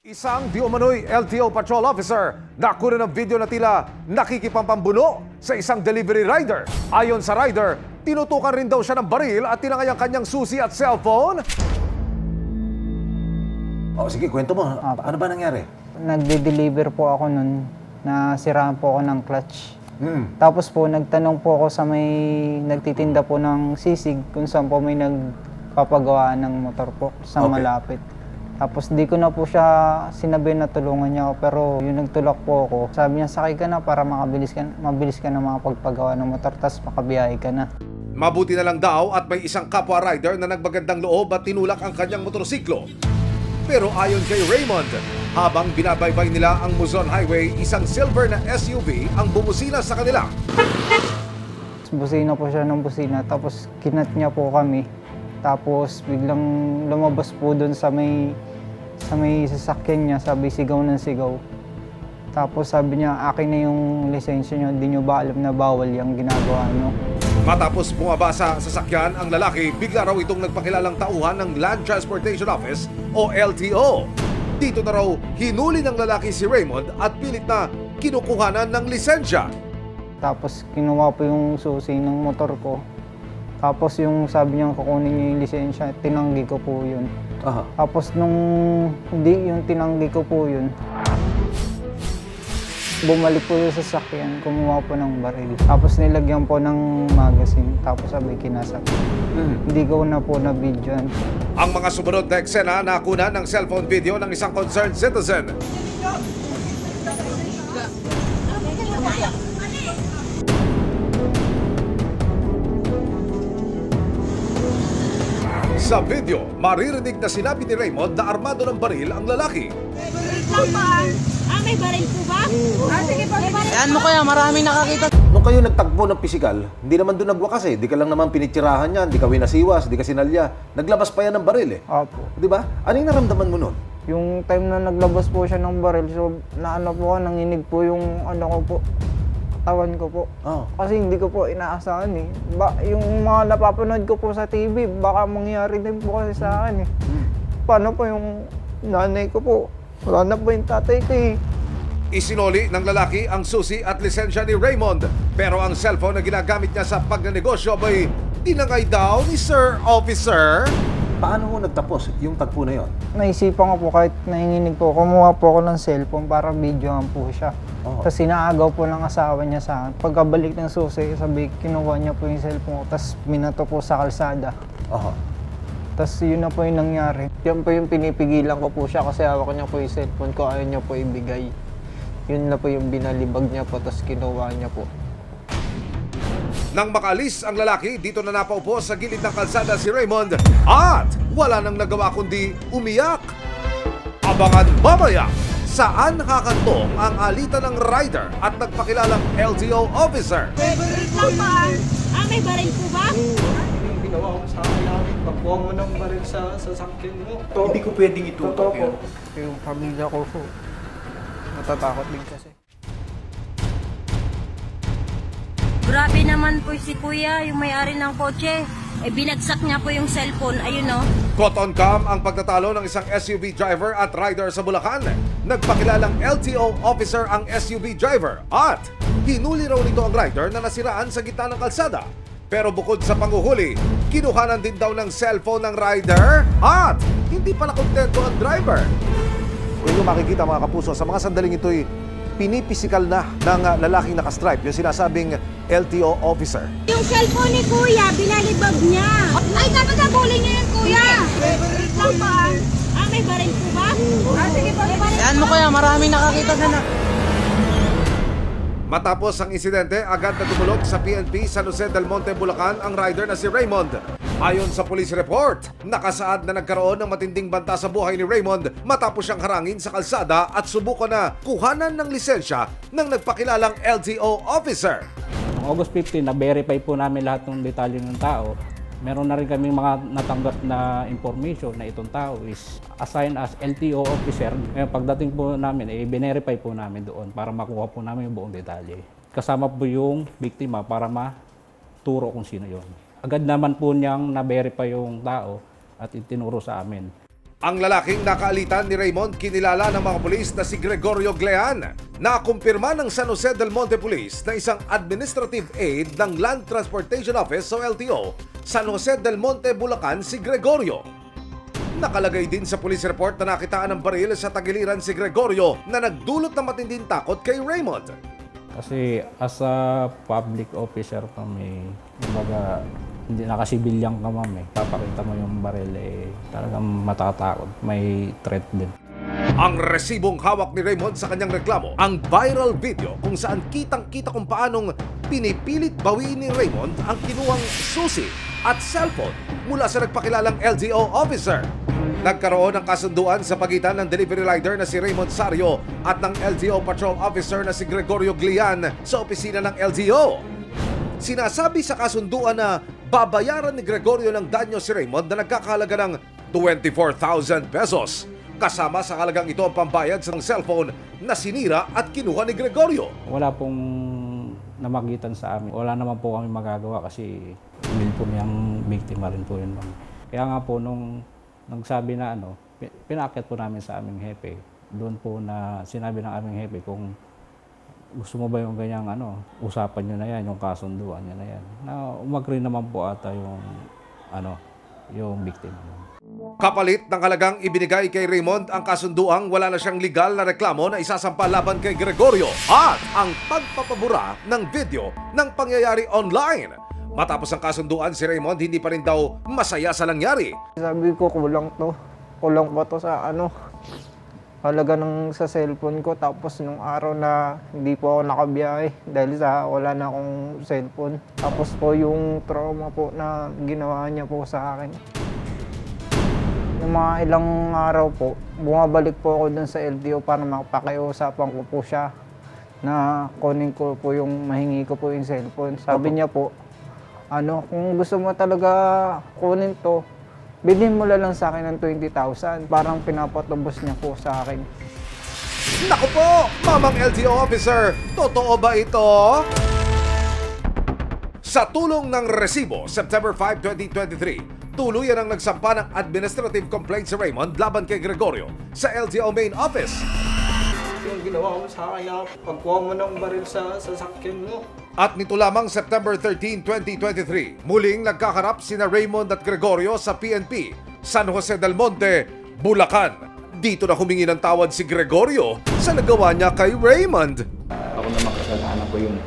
Isang di umano'y LTO patrol officer nakuha ng video na tila nakikipampambuno sa isang delivery rider. Ayon sa rider, tinutukan rin daw siya ng baril at tinangay ang kanyang susi at cellphone. Sige, kwento mo. Ano ba nangyari? Nagde-deliver po ako nun, nasiraan po ako ng clutch. Tapos po, nagtanong po ako sa may nagtitinda po ng sisig kung saan po may nagpapagawa ng motor po sa malapit. Tapos di ko na po siya sinabi na tulungan niya ako, pero yung nagtulak po ako, sabi niya sakay ka na para mabilis ka na makapagpagawa ng motor, tapos makabiyahe ka na. Mabuti na lang daw at may isang kapwa rider na nagbagandang loob at tinulak ang kanyang motorsiklo. Pero ayon kay Raymond, habang binabaybay nila ang Luzon Highway, isang silver na SUV ang bumusina sa kanila. Busina po siya ng busina, tapos kinat niya po kami. Tapos biglang lumabas po doon sa may sasakyan niya, sabi sigaw ng sigaw. Tapos sabi niya, akin na yung lisensya niyo, hindi niyo ba alam na bawal yung ginagawa niyo? Matapos bumaba sa sasakyan, ang lalaki bigla raw itong nagpakilalang tauhan ng Land Transportation Office o LTO. Dito na raw hinuli ng lalaki si Raymond at pilit na kinukuhanan ng lisensya. Tapos kinuha po yung susi ng motor ko. Tapos yung sabi niya kukunin niya yung lisensya, tinanggi ko po yun. Tapos nung hindi yung tinanggi ko po yun, bumalik po yung sasakyan, kumuha po ng baril. Tapos nilagyan po ng magazine, tapos sabi kinasap. Hindi ko na po na-videoan. Ang mga sumunod na eksena nakuna ng cellphone video ng isang concerned citizen. Sa video, maririnig na sinabi ni Raymond na armado ng baril ang lalaki. May baril po ba? Sige po, may baril. Yan mo kaya, maraming nakakita. Nung kayo nagtagpo ng pisikal, hindi naman doon nagwakas eh. Di ka lang naman pinitsirahan yan, di ka winasiwas, di ka sinalya. Naglabas pa yan ng baril eh. Opo. Di ba? Ano yung naramdaman mo nun? Yung time na naglabas po siya ng baril, so naano po ako, nanginig po yung ano ko po, katawan ko po. Kasi hindi ko po inaasahan eh. Yung mga napapanood ko po sa TV, baka mangyari din po kasi sa akin eh. Paano po yung nanay ko po? Wala na po yung tatay ko eh. Isinoli ng lalaki ang susi at lisensya ni Raymond. Pero ang cellphone na ginagamit niya sa pagnanegosyo ay tinangay daw ni Sir Officer. Paano ho nagtapos yung tagpo na yon? Naisipan ko po kahit nanginginig po, kumuha po ako ng cellphone para videohan po siya. Tapos sinaagaw po ng asawa niya sa akin. Pagkabalik ng susi, sabi kinuha niya po yung cellphone ko, tapos minato po sa kalsada. Tapos yun na po yung nangyari. Yan po yung pinipigilan ko po siya kasi hawak niya po yung cellphone ko, ayaw niya po ibigay. Yun na po yung binalibag niya po, tapos kinuha niya po. Nang makalis ang lalaki, dito na napaupo sa gilid ng kalsada si Raymond at wala nang nagawa kundi umiyak. Abangan mamaya saan kakantong ang alitan ng rider at nagpakilalang LTO officer. May baril lang ba? May baril po ba? Ginawa ko sa akin namin, pagbuha mo ng baril sa sasakyan mo. Hindi ko pwedeng itutok yun. Yung pamilya ko po, natatakot din kasi. Grabe naman po si kuya, yung may-ari ng kotse. Binagsak niya po yung cellphone, ayun o. Caught on cam ang pagtatalo ng isang SUV driver at rider sa Bulacan. Nagpakilalang LTO officer ang SUV driver at hinuli raw nito ang rider na nasiraan sa gitna ng kalsada. Pero bukod sa panghuhuli, kinuhanan din daw ng cellphone ng rider at hindi pala kontento ang driver. Kung yung makikita mga kapuso, sa mga sandaling ito'y pinipisikal na ng lalaking nakastripe, yung sinasabing LTO officer. Yung cellphone ni kuya, binalibag niya. Ay, dapat nabuli niya yung kuya. May baril lang ba? May baril po ba? Sige po, may baril. Yan mo kaya, maraming nakakita sana. Matapos ang insidente, agad na dumulog sa PNP San Jose del Monte, Bulacan ang rider na si Raymond. Ayon sa police report, nakasaad na nagkaroon ng matinding banta sa buhay ni Raymond matapos siyang harangin sa kalsada at subukan na kuhanan ng lisensya ng nagpakilalang LTO officer. August 15, na-verify po namin lahat ng detalye ng tao. Meron na rin kaming mga natanggap na information na itong tao is assigned as LTO officer. Ngayon, pagdating po namin, i-verify po namin doon para makuha po namin yung buong detalye. Kasama po yung biktima para maturo kung sino yun. Agad naman po niyang na-verify yung tao at itinuro sa amin. Ang lalaking nakaalitan ni Raymond kinilala ng mga pulis na si Gregorio Glean, na kumpirma ng San Jose del Monte Police na isang administrative aide ng Land Transportation Office o LTO, San Jose del Monte, Bulacan si Gregorio. Nakalagay din sa police report na nakitaan ng baril sa tagiliran si Gregorio na nagdulot ng matinding takot kay Raymond. Kasi as a public officer kami, kumbaga, hindi nakasibilyang ka ma'am. Papakita mo yung baril, talagang matatakot. May threat din. Ang resibong hawak ni Raymond sa kanyang reklamo, ang viral video kung saan kitang-kita kung paanong pinipilit bawiin ni Raymond ang kinuhang susi at cellphone mula sa nagpakilalang LTO officer. Nagkaroon ng kasunduan sa pagitan ng delivery rider na si Raymond Sario at ng LTO patrol officer na si Gregorio Glean sa opisina ng LTO. Sinasabi sa kasunduan na babayaran ni Gregorio ng danyo si Raymond na nagkakahalaga ng 24,000 pesos. Kasama sa halagang ito ang pambayad sa cellphone na sinira at kinuha ni Gregorio. Wala pong namagitan sa amin. Wala naman po kami magagawa kasi will po niyang biktima rin po yun. Kaya nga po nung nagsabi na pinakit po namin sa aming hepe. Doon po na sinabi ng aming hepe kung gusto mo ba yung ganyang usapan nyo na yan, yung kasunduan nyo na yan. Na umagri naman po ata yung biktima. Kapalit ng halagang ibinigay kay Raymond ang kasunduang wala na siyang legal na reklamo na isasampa laban kay Gregorio at ang pagpapabura ng video ng pangyayari online. Matapos ang kasunduan, si Raymond hindi pa rin daw masaya sa nangyari. Sabi ko, kulang pa to sa halaga ng sa cellphone ko. Tapos nung araw na hindi po ako nakabiyahe dahil sa wala na akong cellphone. Tapos po yung trauma po na ginawa niya po sa akin. Yung mga ilang araw po, bumabalik po ako dun sa LTO para mapakiusapan ko po siya na kunin ko po yung mahingi ko po yung cellphone. Sabi niya po, kung gusto mo talaga kunin to, bilhin mo lang sa akin ng 20,000. Parang pinapatubos niya po sa akin. Naku po, Mamang LTO officer, totoo ba ito? Sa tulong ng resibo, September 5, 2023, tuluyan ang nagsampa ng administrative complaint si Raymond laban kay Gregorio sa LTO main office. Yung ginawa mo sa akin, pagkuha mo ng baril sa sasakyan mo. At nito lamang September 13, 2023, muling nagkaharap sina Raymond at Gregorio sa PNP, San Jose del Monte, Bulacan. Dito na humingi ng tawad si Gregorio sa nagawa niya kay Raymond. Ako naman kasalanan ko yung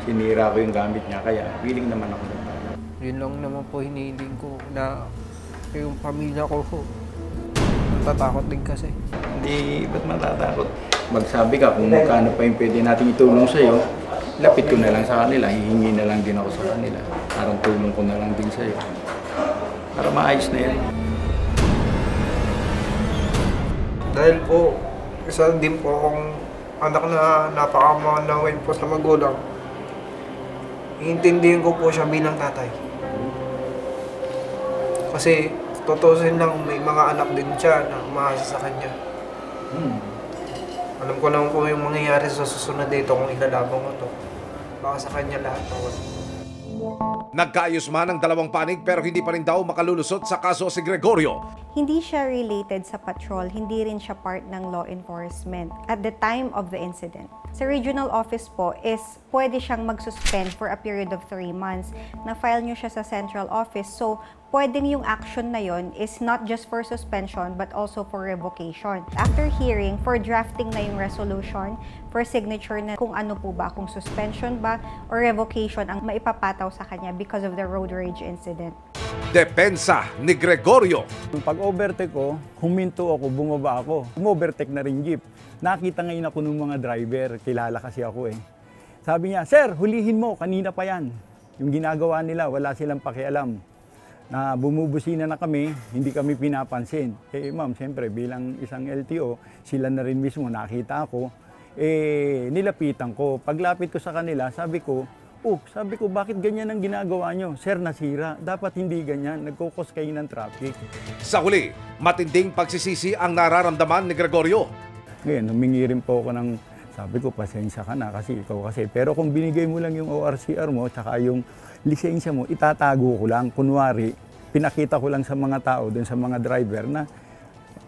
sinira ko yung gamit niya, kaya willing naman ako ng tawad. Yun lang naman po hinihiling ko na yung pamilya ko po. Natatakot din kasi. Hindi, ba't matatakot? Magsabi ka kung magkano pa yung pwede natin itulong sa'yo, lapit ko na lang sa kanila, hihingi na lang din ako sa kanila. Parang tulong ko na lang din sa'yo. Para maayos na yan. Dahil po, isa din po akong anak na napakamanawin po sa magulang. Iintindihin ko po siya bilang tatay. Kasi tutusin lang, may mga anak din siya na umaasa sa kanya. Alam ko naman po yung mangyayari sa susunod dito kung ilalabang ko to. Baka sa kanya lahat po. Nagkaayos man ang dalawang panig pero hindi pa rin daw makalulusot sa kaso si Gregorio. Hindi siya related sa patrol, hindi rin siya part ng law enforcement at the time of the incident. Sa regional office po is pwede siyang mag-suspend for a period of 3 months. Na-file nyo siya sa central office, so pwedeng yung action na yon is not just for suspension but also for revocation. After hearing, for drafting na yung resolution, for signature na kung ano po ba, kung suspension ba or revocation ang maipapataw sa kanya because of the road rage incident. Depensa ni Gregorio. Pag overtake ko, huminto ako, bumaba ako. Umovertake na rin jeep. Nakita ngayon ako ng mga driver, kilala kasi ako eh. Sabi niya, "Sir, hulihin mo, kanina pa yan." Yung ginagawa nila, wala silang pakialam. Na bumubusina na kami, hindi kami pinapansin. Ma'am, siyempre bilang isang LTO, sila na rin mismo nakita ako, nilapitan ko. Paglapit ko sa kanila, sabi ko, bakit ganyan ang ginagawa nyo? Sir, nasira. Dapat hindi ganyan. Nagkukos kayo ng traffic. Sa huli, matinding pagsisisi ang nararamdaman ni Gregorio. Ngayon, humingi rin po ako ng, sabi ko, pasensya ka na kasi ikaw kasi. Pero kung binigay mo lang yung ORCR mo, tsaka yung lisensya mo, itatago ko lang. Kunwari, pinakita ko lang sa mga tao, dun sa mga driver na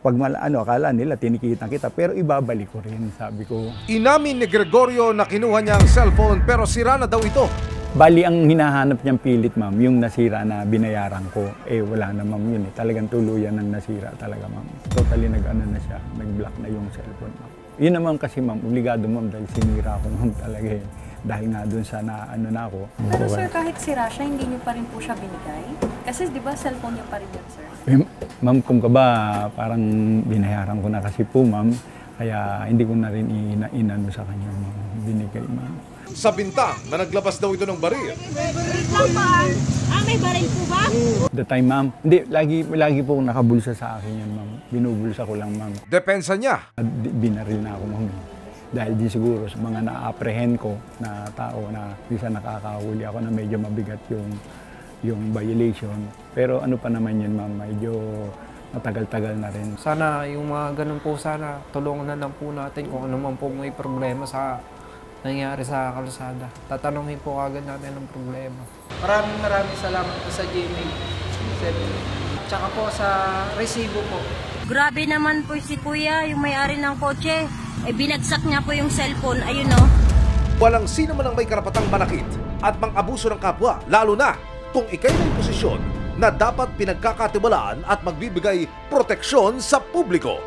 Pag akala nila tinikitan kita, pero ibabalik ko rin, sabi ko. Inamin ni Gregorio na kinuha niya ang cellphone pero sira na daw ito. Bali, ang hinahanap niyang pilit, ma'am, yung nasira na binayaran ko. Wala na, ma'am, yun eh. Talagang tuluyan ng nasira talaga, ma'am. Totally na siya, nag-block na yung cellphone, ma'am. Yun naman kasi, ma'am, obligado, ma'am, dahil sinira ko, ma'am, talaga eh. Dahil nga dun sa na ako. Pero sir, kahit sira siya, hindi niyo pa rin po siya binigay? Kasi di ba cellphone niyo pa rin yun, sir? Ma'am, kung ka ba, parang binayaran ko na kasi po, ma'am. Kaya hindi ko na rin inano sa kanya, ma'am. Binigay, ma'am. Sa bintang na naglabas daw ito ng baril. Wait lang pa. May baril po ba? The time, ma'am. Hindi, lagi po nakabulsa sa akin yan, ma'am. Binubulsa ko lang, ma'am. Depensa niya. Binaril na ako, ma'am. Dahil di siguro sa mga na-apprehend ko na tao na isa nakakahuli ako na medyo mabigat yung violation. Pero ano pa naman yun, ma'am, medyo matagal-tagal na rin. Sana yung mga ganun po, sana tulungan na lang po natin kung ano man po may problema sa nangyari sa kalsada. Tatanungin po agad natin ang problema. Maraming salamat po sa GMA. Tsaka po sa resibo po. Grabe naman po si kuya, yung may-ari ng kotse. Binagsak niya po yung cellphone, ayun o. Walang sino man ang may karapatang manakit at mang-abuso ng kapwa, lalo na kung ikay may posisyon na dapat pinagkakatiwalaan at magbibigay proteksyon sa publiko.